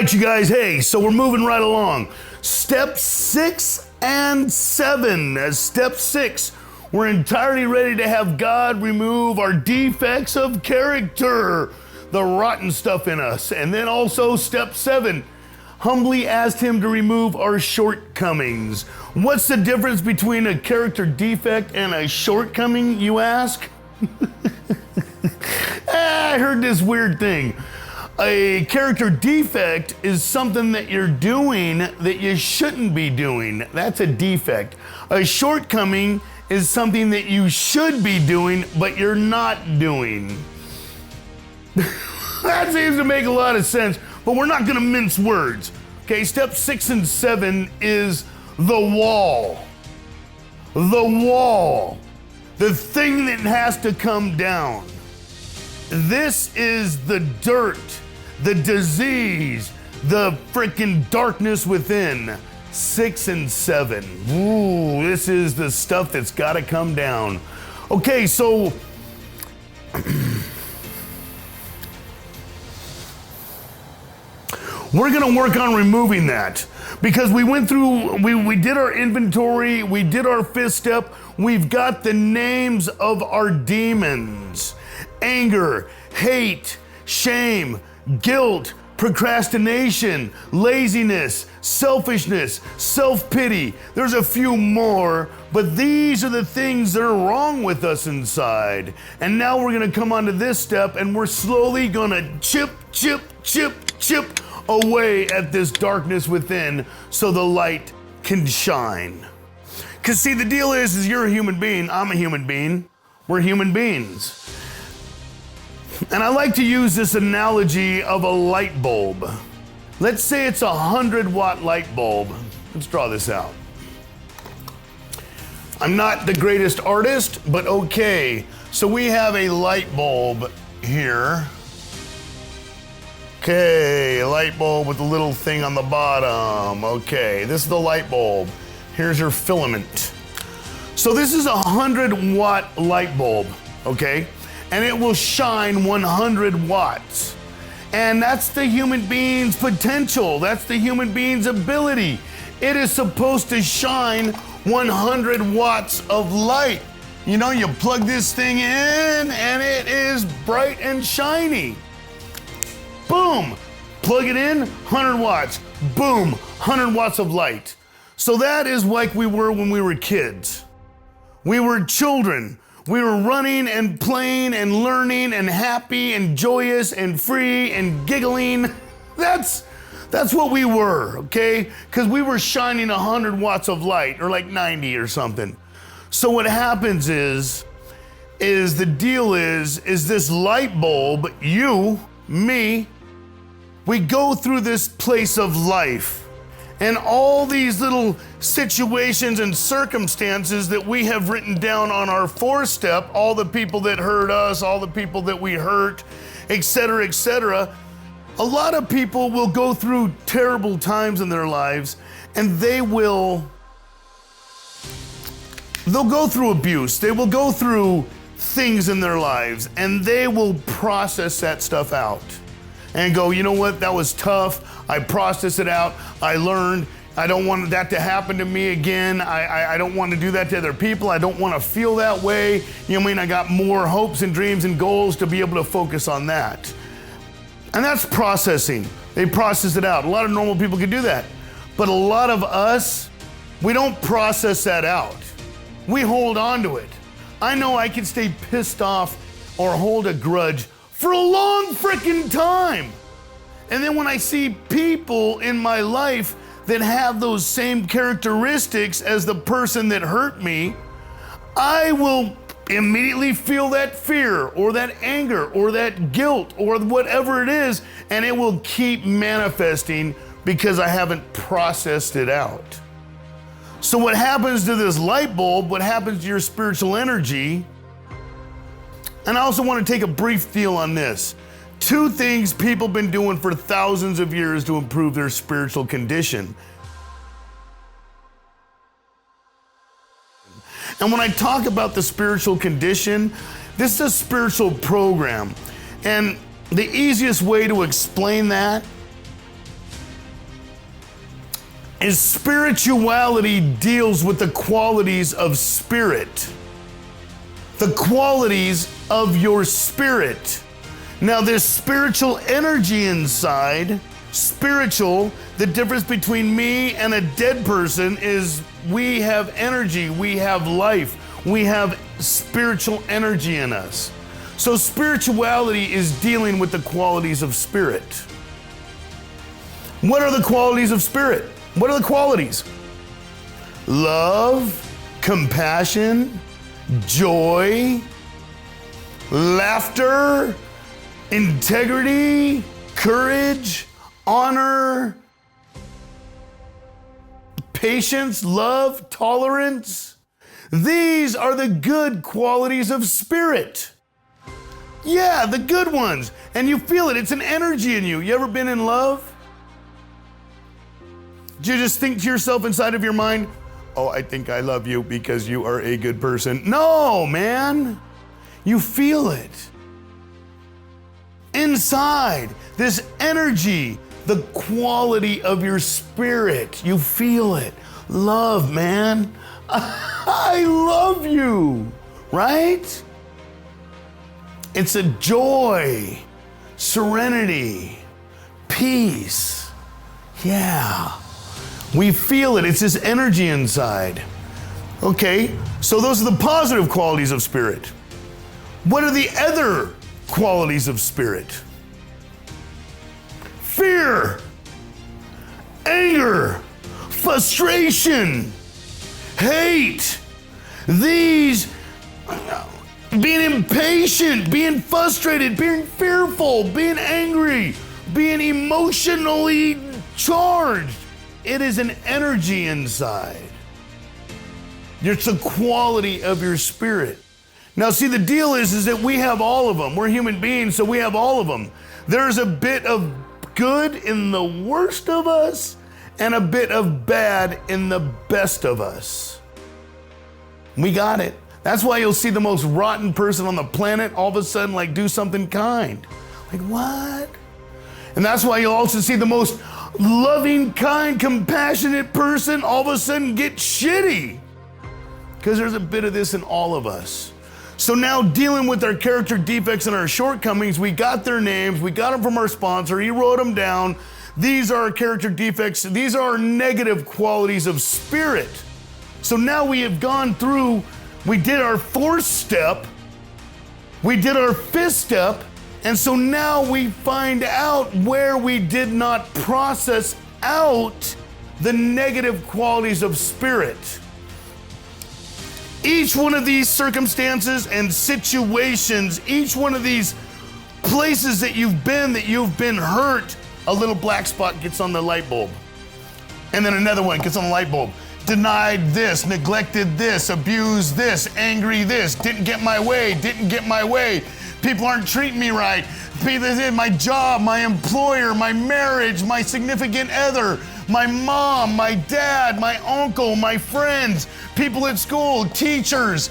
right, you guys, hey, so we're moving right along. Step 6 and 7. As step 6, we're entirely ready to have God remove our defects of character, the rotten stuff in us. And then also step 7, humbly asked him to remove our shortcomings. What's the difference between a character defect and a shortcoming, you ask? I heard this weird thing. A character defect is something that you're doing that you shouldn't be doing. That's a defect. A shortcoming is something that you should be doing, but you're not doing. That seems to make a lot of sense, but we're not gonna mince words. Okay, step 6 and 7 is the wall. The wall. The thing that has to come down. This is the dirt, the disease, the freaking darkness within. 6 and 7. Ooh, this is the stuff that's got to come down. Okay, so we're going to work on removing that because we went through, we did our inventory, we did our 5th step. We've got the names of our demons: anger, hate, shame, guilt, procrastination, laziness, selfishness, self-pity. There's a few more, but these are the things that are wrong with us inside. And now we're gonna come onto this step and we're slowly gonna chip away at this darkness within so the light can shine. Cause see, the deal is you're a human being, I'm a human being, we're human beings. And I like to use this analogy of a light bulb. Let's say it's a 100-watt light bulb. Let's draw this out. I'm not the greatest artist, but okay. So we have a light bulb here. Okay, a light bulb with a little thing on the bottom. Okay, this is the light bulb. Here's your filament. So this is a 100-watt light bulb, okay? And it will shine 100 watts. And that's the human being's potential. That's the human being's ability. It is supposed to shine 100 watts of light. You know, you plug this thing in and it is bright and shiny. Boom, plug it in, 100 watts. Boom, 100 watts of light. So that is like we were when we were kids. We were children. We were running and playing and learning and happy and joyous and free and giggling. That's what we were, okay? Because we were shining 100 watts of light, or like 90 or something. So what happens is the deal is this light bulb, you, me, we go through this place of life. And all these little situations and circumstances that we have written down on our 4th step, all the people that hurt us, all the people that we hurt, etc., etc. A lot of people will go through terrible times in their lives and they'll go through abuse. They will go through things in their lives and they will process that stuff out and go, you know what, that was tough. I processed it out, I learned, I don't want that to happen to me again. I don't want to do that to other people. I don't want to feel that way. You know what I mean? I got more hopes and dreams and goals to be able to focus on that. And that's processing. They process it out. A lot of normal people can do that. But a lot of us, we don't process that out. We hold on to it. I know I can stay pissed off or hold a grudge for a long freaking time. And then when I see people in my life that have those same characteristics as the person that hurt me, I will immediately feel that fear or that anger or that guilt or whatever it is, and it will keep manifesting because I haven't processed it out. So what happens to this light bulb, what happens to your spiritual energy, and I also want to take a brief deal on this. 2 things people have been doing for thousands of years to improve their spiritual condition. And when I talk about the spiritual condition, this is a spiritual program. And the easiest way to explain that is spirituality deals with the qualities of spirit. The qualities of your spirit. Now there's spiritual energy inside. Spiritual, the difference between me and a dead person is we have energy, we have life, we have spiritual energy in us. So spirituality is dealing with the qualities of spirit. What are the qualities of spirit? What are the qualities? Love, compassion, joy, laughter, integrity, courage, honor, patience, love, tolerance. These are the good qualities of spirit. Yeah, the good ones. And you feel it. It's an energy in you. You ever been in love? Do you just think to yourself inside of your mind, oh, I think I love you because you are a good person? No, man. You feel it. Inside, this energy, the quality of your spirit, you feel it. Love, man. I love you, right? It's a joy, serenity, peace. Yeah, we feel it. It's this energy inside. Okay, so those are the positive qualities of spirit. What are the other qualities of spirit? Fear, anger, frustration, hate. These, being impatient, being frustrated, being fearful, being angry, being emotionally charged. It is an energy inside. It's a quality of your spirit. Now, see, the deal is that we have all of them. We're human beings, so we have all of them. There's a bit of good in the worst of us and a bit of bad in the best of us. We got it. That's why you'll see the most rotten person on the planet all of a sudden like do something kind. Like, what? And that's why you'll also see the most loving, kind, compassionate person all of a sudden get shitty. Because there's a bit of this in all of us. So now dealing with our character defects and our shortcomings, we got their names, we got them from our sponsor, he wrote them down. These are our character defects, these are our negative qualities of spirit. So now we have gone through, we did our fourth step, we did our fifth step, and so now we find out where we did not process out the negative qualities of spirit. Each one of these circumstances and situations, each one of these places that you've been hurt, a little black spot gets on the light bulb. And then another one gets on the light bulb. Denied this, neglected this, abused this, angry this, didn't get my way. People aren't treating me right. My job, my employer, my marriage, my significant other, my mom, my dad, my uncle, my friends, people at school, teachers.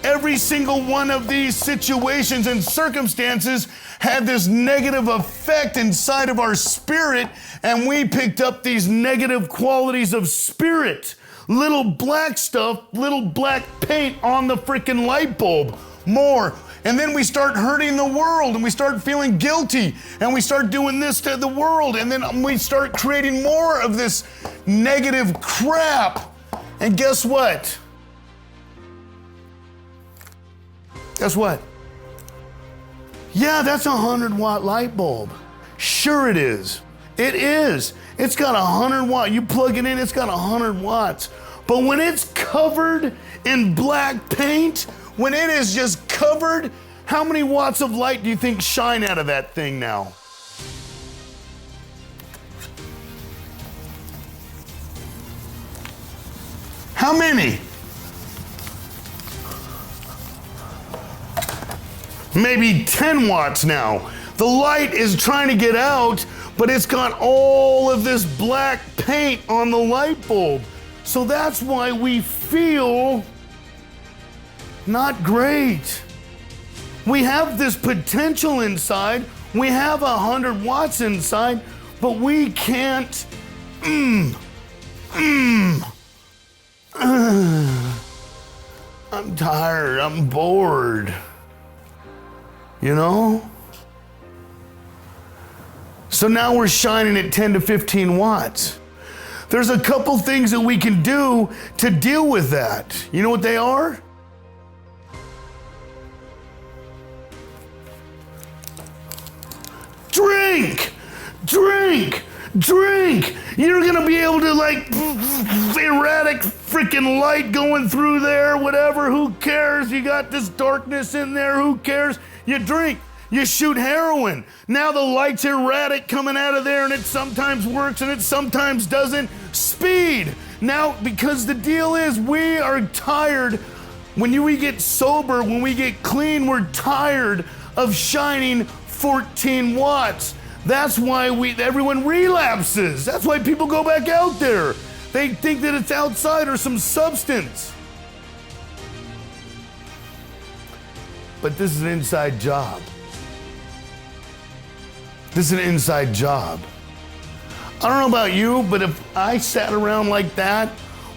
Every single one of these situations and circumstances had this negative effect inside of our spirit, and we picked up these negative qualities of spirit. Little black stuff, little black paint on the freaking light bulb. More. And then we start hurting the world and we start feeling guilty and we start doing this to the world, and then we start creating more of this negative crap. And guess what? Guess what? Yeah, that's a 100-watt light bulb. Sure it is. It is. It's got 100 watts. You plug it in, it's got 100 watts. But when it's covered in black paint, when it is just covered, how many watts of light do you think shine out of that thing now? How many? Maybe 10 watts now. The light is trying to get out, but it's got all of this black paint on the light bulb. So that's why we feel not great. We have this potential inside. We have 100 watts inside, but we can't I'm tired, I'm bored. You know? So now we're shining at 10 to 15 watts. There's a couple things that we can do to deal with that. You know what they are? Drink! Drink! Drink! You're gonna be able to, like, erratic freaking light going through there, whatever, who cares? You got this darkness in there, who cares? You drink, you shoot heroin. Now the light's erratic coming out of there, and it sometimes works and it sometimes doesn't. Speed! Now, because the deal is we are tired, when we get sober, when we get clean, we're tired of shining 14 watts. That's why everyone relapses. That's why people go back out there. They think that it's outside or some substance. But this is an inside job. This is an inside job. I don't know about you, but if I sat around like that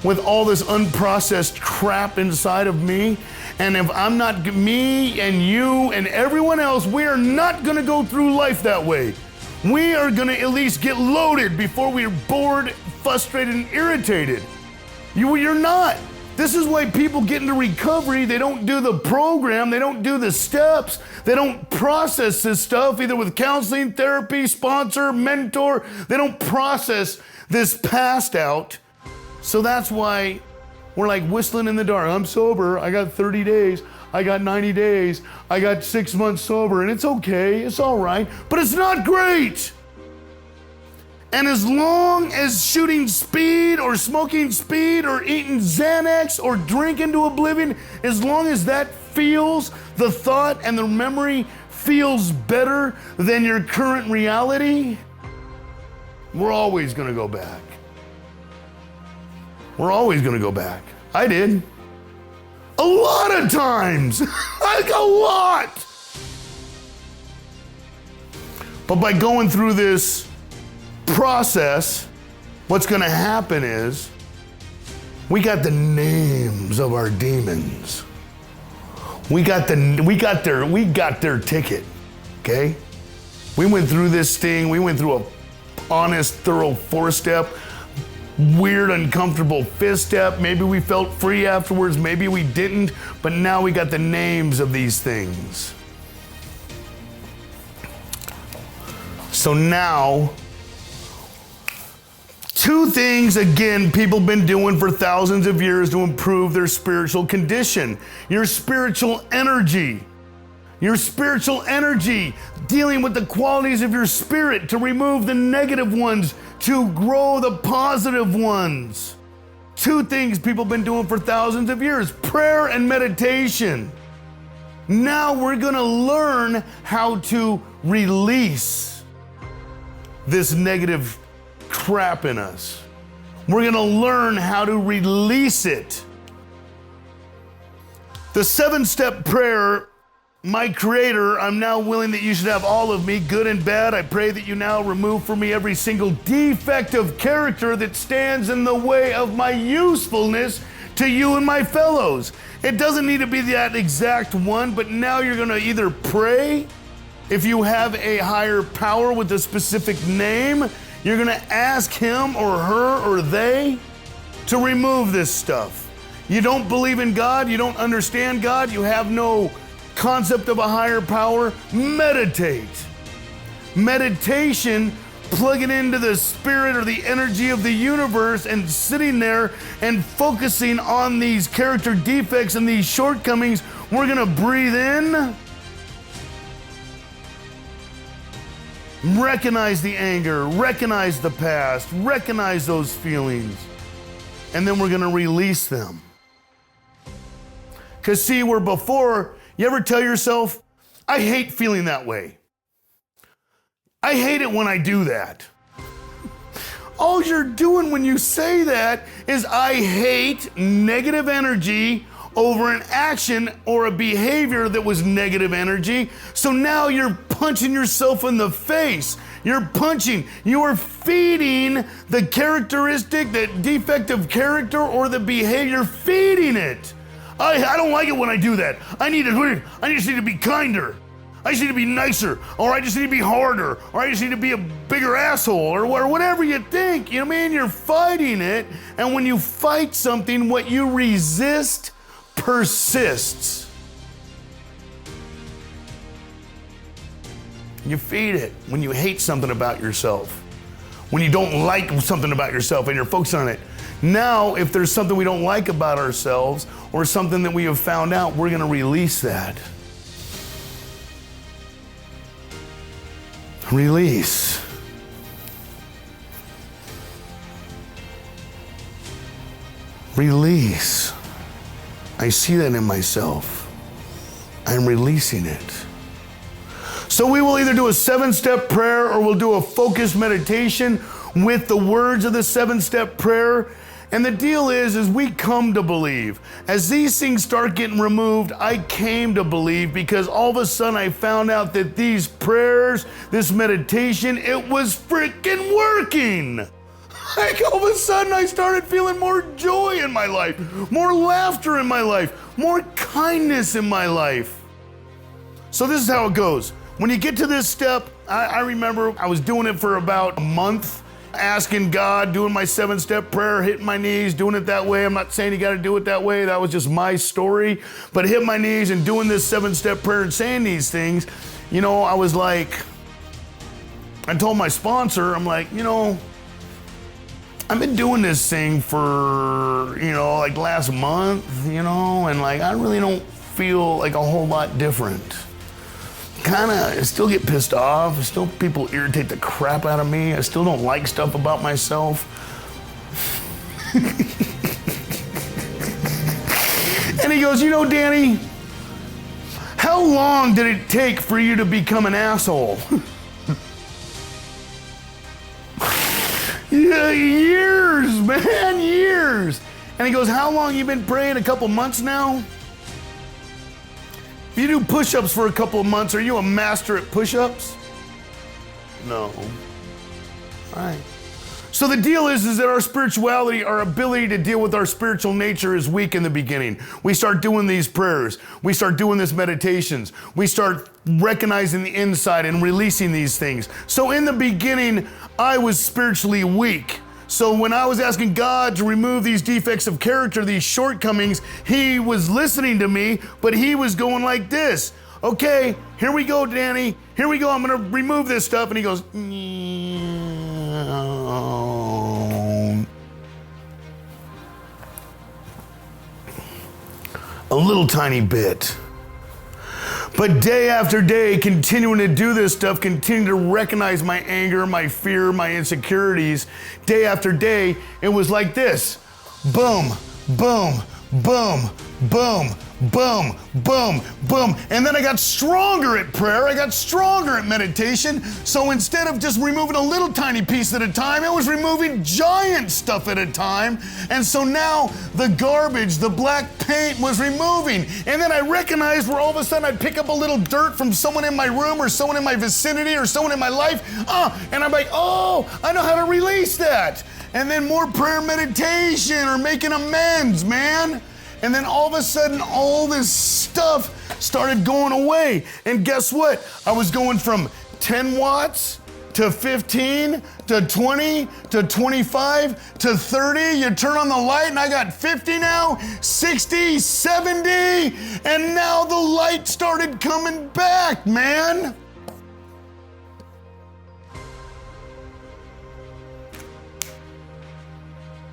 with all this unprocessed crap inside of me, and if I'm not, me and you and everyone else, we are not gonna go through life that way. We are gonna at least get loaded before we're bored, frustrated, and irritated. You're not. This is why people get into recovery. They don't do the program, they don't do the steps, they don't process this stuff, either with counseling, therapy, sponsor, mentor. They don't process this past out. So that's why we're like whistling in the dark. I'm sober, I got 30 days, I got 90 days, I got 6 months sober, and it's okay, it's all right, but it's not great. And as long as shooting speed or smoking speed or eating Xanax or drinking to oblivion, as long as that feels, the thought and the memory feels better than your current reality, we're always gonna go back. We're always gonna go back. I did. A lot of times, like a lot. But by going through this process, what's gonna happen is we got the names of our demons. We got their ticket, okay? We went through this thing, we went through a honest, thorough 4-step, weird, uncomfortable 5th step. Maybe we felt free afterwards, maybe we didn't, but now we got the names of these things. So now, 2 things, again, people have been doing for thousands of years to improve their spiritual condition. Your spiritual energy. Your spiritual energy, dealing with the qualities of your spirit to remove the negative ones, to grow the positive ones. 2 things people have been doing for thousands of years: prayer and meditation. Now we're gonna learn how to release this negative crap in us. We're gonna learn how to release it. The 7-step prayer: my Creator, I'm now willing that you should have all of me, good and bad. I pray that you now remove from me every single defect of character that stands in the way of my usefulness to you and my fellows. It doesn't need to be that exact one, but now you're gonna either pray, if you have a higher power with a specific name, you're gonna ask him or her or they to remove this stuff. You don't believe in God, you don't understand God, you have no concept of a higher power, meditate. Meditation, plugging into the spirit or the energy of the universe and sitting there and focusing on these character defects and these shortcomings. We're gonna breathe in, recognize the anger, recognize the past, recognize those feelings, and then we're gonna release them. Because see, where before, you ever tell yourself, I hate feeling that way. I hate it when I do that. All you're doing when you say that is I hate negative energy over an action or a behavior that was negative energy. So now you're punching yourself in the face. You're punching. You are feeding the characteristic, the defect of character or the behavior, feeding it. I don't like it when I do that. I just need to be kinder. I just need to be nicer, or I just need to be harder, or I just need to be a bigger asshole, or whatever you think. You know what I mean? You're fighting it, and when you fight something, what you resist persists. You feed it when you hate something about yourself, when you don't like something about yourself and you're focused on it. Now, if there's something we don't like about ourselves or something that we have found out, we're gonna release that. Release. Release. I see that in myself. I'm releasing it. So we will either do a 7-step prayer or we'll do a focused meditation with the words of the 7-step prayer. And the deal is we come to believe. As these things start getting removed, I came to believe because all of a sudden I found out that these prayers, this meditation, it was freaking working. Like all of a sudden I started feeling more joy in my life, more laughter in my life, more kindness in my life. So this is how it goes. When you get to this step, I remember I was doing it for about a month, asking God, doing my 7-step prayer, hitting my knees, doing it that way. I'm not saying you got to do it that way. That was just my story. But hit my knees and doing this 7-step prayer and saying these things, you know, I was like, I told my sponsor, I'm like, you know, I've been doing this thing for, you know, like last month, you know, and like I really don't feel like a whole lot different. I still get pissed off. Still people irritate the crap out of me. I still don't like stuff about myself. And he goes, you know, Danny, how long did it take for you to become an asshole? Yeah, years, man, years. And he goes, how long you been praying? A couple months now? If you do push-ups for a couple of months, are you a master at push-ups? No. All right. So the deal is that our spirituality, our ability to deal with our spiritual nature is weak in the beginning. We start doing these prayers. We start doing these meditations. We start recognizing the inside and releasing these things. So in the beginning, I was spiritually weak. So when I was asking God to remove these defects of character, these shortcomings, he was listening to me, but he was going like this. Okay, here we go, Danny. Here we go. I'm going to remove this stuff. And he goes, a little tiny bit. But day after day, continuing to do this stuff, continuing to recognize my anger, my fear, my insecurities, day after day, it was like this. Boom, boom, boom, boom, boom, boom, boom. And then I got stronger at prayer. I got stronger at meditation. So instead of just removing a little tiny piece at a time, I was removing giant stuff at a time. And so now the garbage, the black paint was removing. And then I recognized where all of a sudden I'd pick up a little dirt from someone in my room or someone in my vicinity or someone in my life. And I'm like, oh, I know how to release that. And then more prayer meditation or making amends, man. And then all of a sudden, all this stuff started going away. And guess what? I was going from 10 watts to 15 to 20 to 25 to 30. You turn on the light and I got 50 now, 60, 70. And now the light started coming back, man.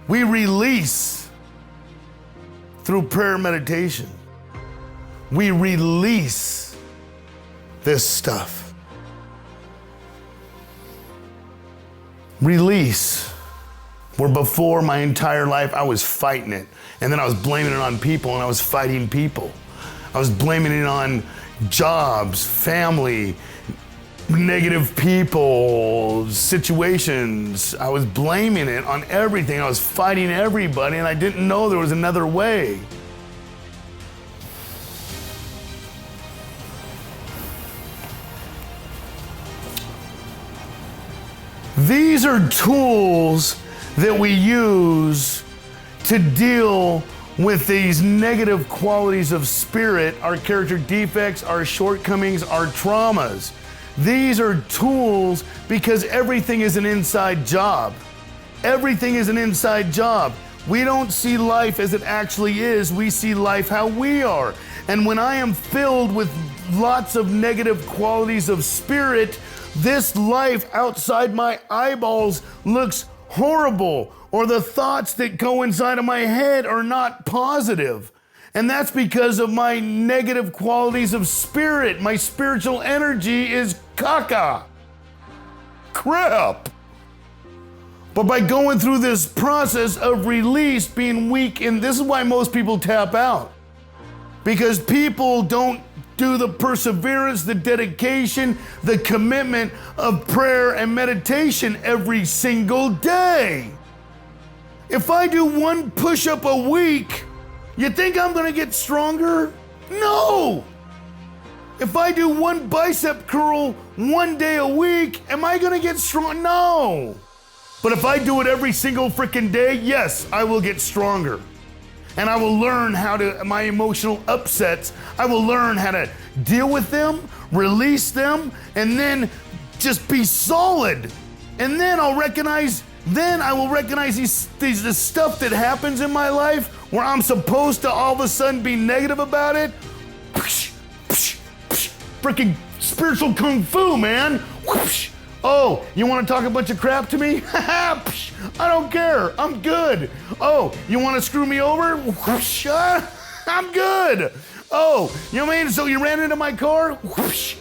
We release through prayer meditation. We release this stuff. Release. Where before my entire life I was fighting it. And then I was blaming it on people and I was fighting people. I was blaming it on jobs, family, negative people, situations. I was blaming it on everything. I was fighting everybody and I didn't know there was another way. These are tools that we use to deal with these negative qualities of spirit, our character defects, our shortcomings, our traumas. These are tools because everything is an inside job. Everything is an inside job. We don't see life as it actually is. We see life how we are. And when I am filled with lots of negative qualities of spirit, this life outside my eyeballs looks horrible, or the thoughts that go inside of my head are not positive. And that's because of my negative qualities of spirit. My spiritual energy is caca. Crap. But by going through this process of release, being weak, and this is why most people tap out. Because people don't do the perseverance, the dedication, the commitment of prayer and meditation every single day. If I do one push-up a week, you think I'm gonna get stronger? No! If I do one bicep curl one day a week, am I gonna get strong? No! But if I do it every single freaking day, yes, I will get stronger. And I will learn how to, my emotional upsets, I will learn how to deal with them, release them, and then just be solid. And then I will recognize the stuff that happens in my life where I'm supposed to all of a sudden be negative about it. Freaking spiritual kung fu, man. Oh, you want to talk a bunch of crap to me? I don't care. I'm good. Oh, you want to screw me over? I'm good. Oh, you know what I mean? So you ran into my car?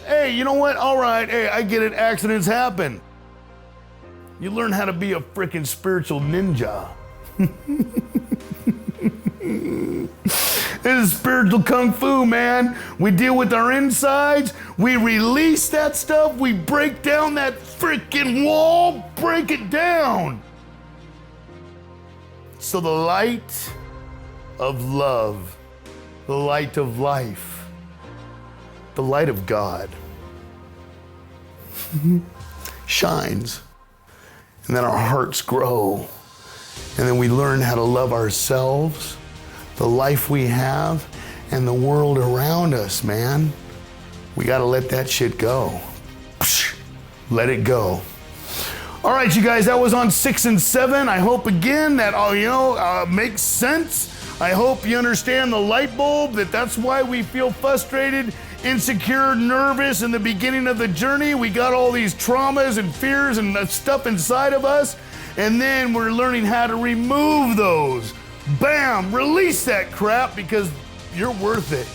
Hey, you know what? All right. Hey, I get it. Accidents happen. You learn how to be a freaking spiritual ninja. This is spiritual kung fu, man. We deal with our insides. We release that stuff. We break down that freaking wall. Break it down. So the light of love, the light of life, the light of God shines. And then our hearts grow. And then we learn how to love ourselves, the life we have, and the world around us, man. We gotta let that shit go. Let it go. All right, you guys, that was on 6 and 7. I hope again that makes sense. I hope you understand the light bulb, that's why we feel frustrated, insecure, nervous in the beginning of the journey. We got all these traumas and fears and stuff inside of us, and then we're learning how to remove those. Bam, release that crap because you're worth it.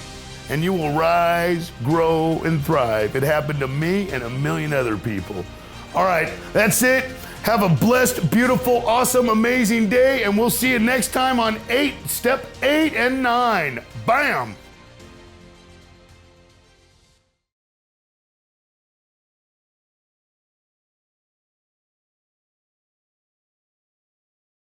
And you will rise, grow, and thrive. It happened to me and a million other people. All right, that's it. Have a blessed, beautiful, awesome, amazing day, and we'll see you next time on step 8 and 9. Bam!